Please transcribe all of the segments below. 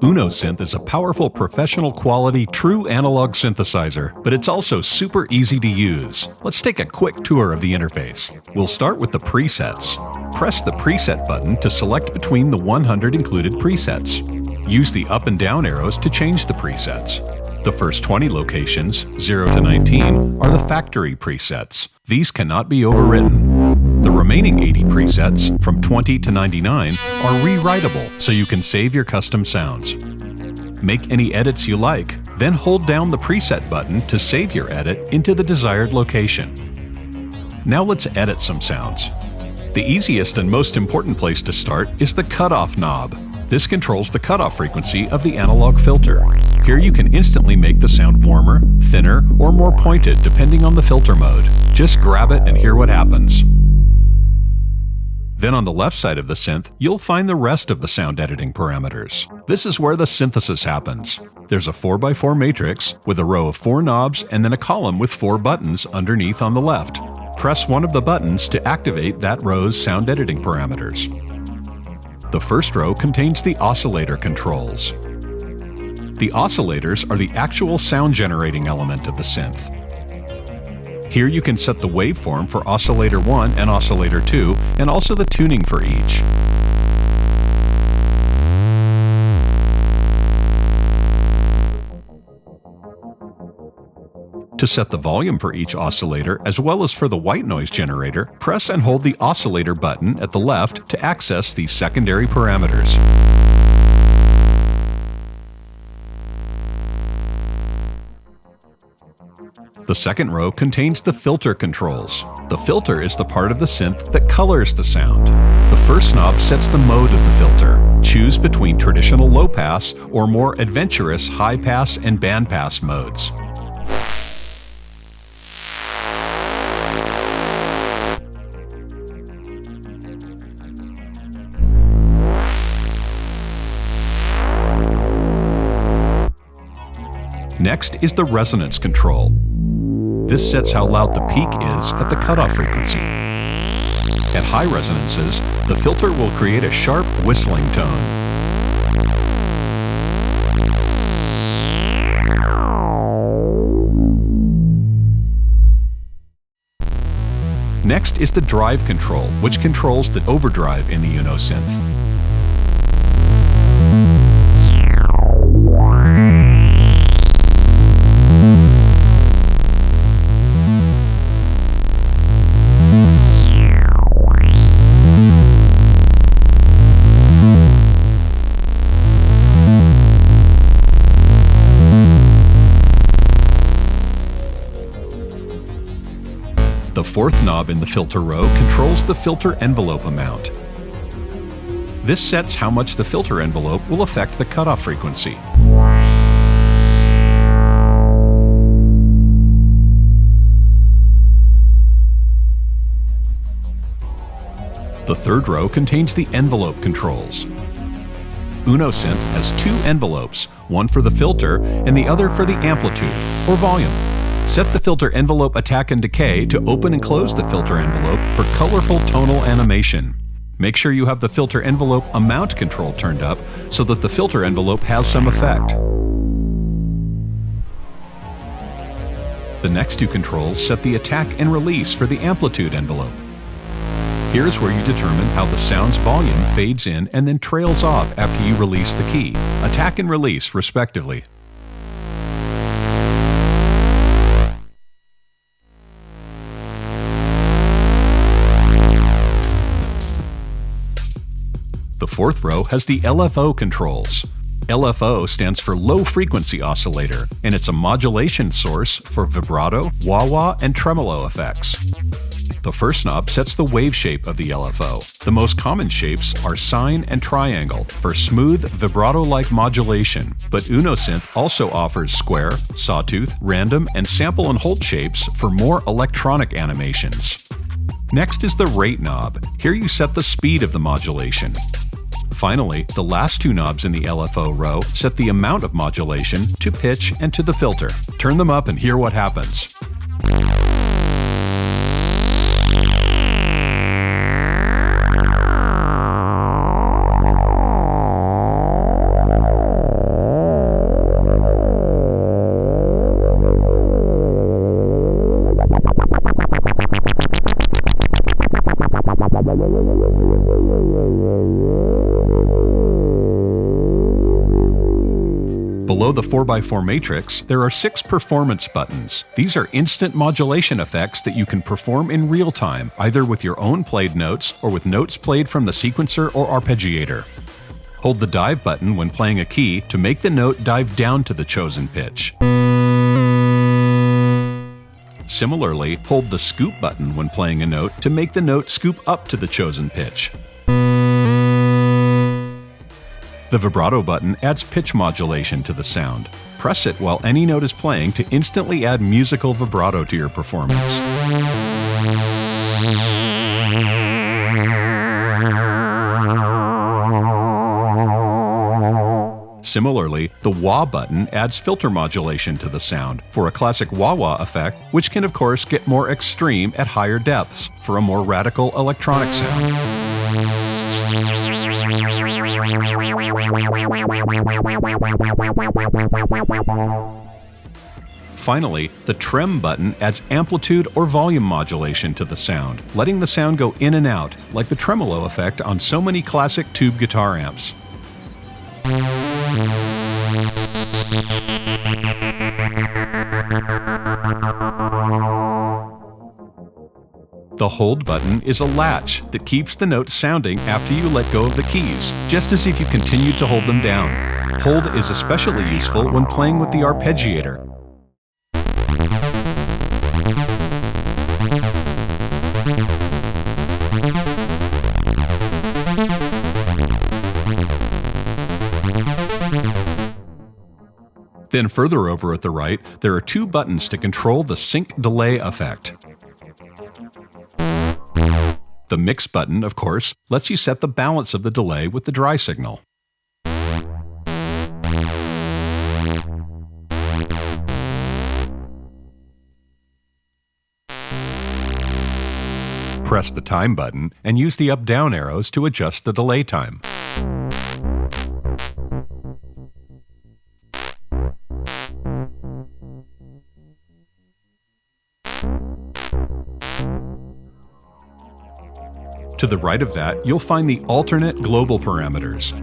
UNO Synth is a powerful professional quality true analog synthesizer, but it's also super easy to use. Let's take a quick tour of the interface. We'll start with the presets. Press the preset button to select between the 100 included presets. Use the up and down arrows to change the presets. The first 20 locations, 0 to 19, are the factory presets. These cannot be overwritten. The remaining 80 presets, from 20 to 99, are rewritable, so you can save your custom sounds. Make any edits you like, then hold down the preset button to save your edit into the desired location. Now let's edit some sounds. The easiest and most important place to start is the Cutoff Knob. This controls the cutoff frequency of the analog filter. Here you can instantly make the sound warmer, thinner, or more pointed depending on the filter mode. Just grab it and hear what happens. Then on the left side of the synth, you'll find the rest of the sound editing parameters. This is where the synthesis happens. There's a 4x4 matrix with a row of 4 knobs and then a column with 4 buttons underneath on the left. Press one of the buttons to activate that row's sound editing parameters. The first row contains the Oscillator Controls. The oscillators are the actual sound generating element of the synth. Here you can set the waveform for Oscillator 1 and Oscillator 2, and also the tuning for each. To set the volume for each oscillator, as well as for the white noise generator, press and hold the oscillator button at the left to access these secondary parameters. The second row contains the filter controls. The filter is the part of the synth that colors the sound. The first knob sets the mode of the filter. Choose between traditional low pass or more adventurous high pass and band pass modes. Next is the resonance control. This sets how loud the peak is at the cutoff frequency. At high resonances, the filter will create a sharp whistling tone. Next is the drive control, which controls the overdrive in the UNO Synth. The fourth knob in the filter row controls the filter envelope amount. This sets how much the filter envelope will affect the cutoff frequency. The third row contains the envelope controls. UNO Synth has 2 envelopes, one for the filter and the other for the amplitude, or volume. Set the filter envelope attack and decay to open and close the filter envelope for colorful tonal animation. Make sure you have the filter envelope amount control turned up so that the filter envelope has some effect. The next 2 controls set the attack and release for the amplitude envelope. Here's where you determine how the sound's volume fades in and then trails off after you release the key, attack and release respectively. The fourth row has the LFO controls. LFO stands for Low Frequency Oscillator, and it's a modulation source for vibrato, wah-wah, and tremolo effects. The first knob sets the wave shape of the LFO. The most common shapes are sine and triangle for smooth, vibrato-like modulation, but UNO Synth also offers square, sawtooth, random, and sample and hold shapes for more electronic animations. Next is the rate knob. Here you set the speed of the modulation. Finally, the last 2 knobs in the LFO row set the amount of modulation to pitch and to the filter. Turn them up and hear what happens. Below the 4x4 matrix, there are 6 performance buttons. These are instant modulation effects that you can perform in real time, either with your own played notes or with notes played from the sequencer or arpeggiator. Hold the dive button when playing a key to make the note dive down to the chosen pitch. Similarly, hold the scoop button when playing a note to make the note scoop up to the chosen pitch. The vibrato button adds pitch modulation to the sound. Press it while any note is playing to instantly add musical vibrato to your performance. Similarly, the wah button adds filter modulation to the sound for a classic wah-wah effect, which can of course get more extreme at higher depths for a more radical electronic sound. Finally, the trem button adds amplitude or volume modulation to the sound, letting the sound go in and out, like the tremolo effect on so many classic tube guitar amps. The hold button is a latch that keeps the notes sounding after you let go of the keys, just as if you continued to hold them down. Hold is especially useful when playing with the arpeggiator. Then further over at the right, there are 2 buttons to control the sync delay effect. The mix button, of course, lets you set the balance of the delay with the dry signal. Press the time button and use the up-down arrows to adjust the delay time. To the right of that, you'll find the alternate global parameters.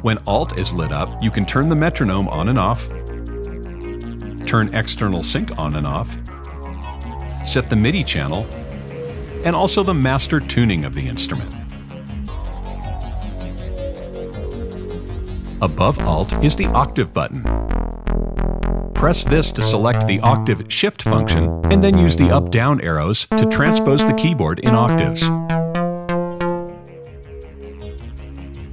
When Alt is lit up, you can turn the metronome on and off, turn external sync on and off, set the MIDI channel, and also the master tuning of the instrument. Above Alt is the Octave button. Press this to select the Octave Shift function, and then use the up-down arrows to transpose the keyboard in octaves.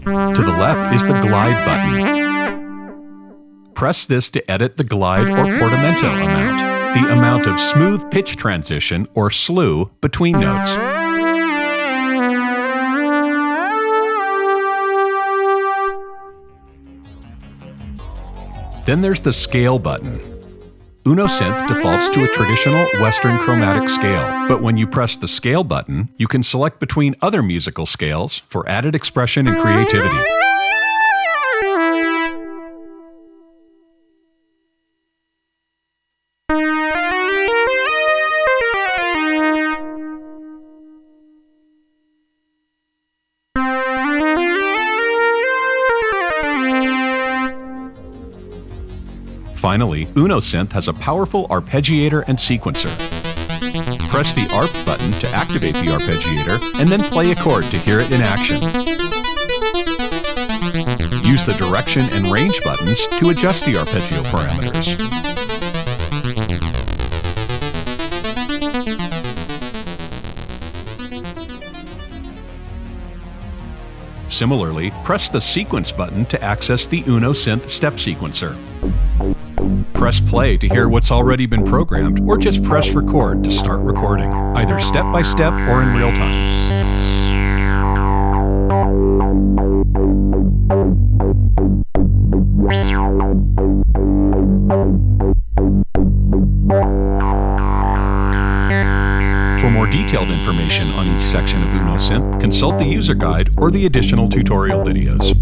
To the left is the Glide button. Press this to edit the glide or portamento amount, the amount of smooth pitch transition or slew between notes. Then there's the Scale button. UNO Synth defaults to a traditional Western chromatic scale, but when you press the Scale button, you can select between other musical scales for added expression and creativity. Finally, UNO Synth has a powerful arpeggiator and sequencer. Press the ARP button to activate the arpeggiator, and then play a chord to hear it in action. Use the direction and range buttons to adjust the arpeggio parameters. Similarly, press the Sequence button to access the UNO Synth step sequencer. Press play to hear what's already been programmed, or just press record to start recording, either step by step or in real time. For more detailed information on each section of UNO Synth, consult the user guide or the additional tutorial videos.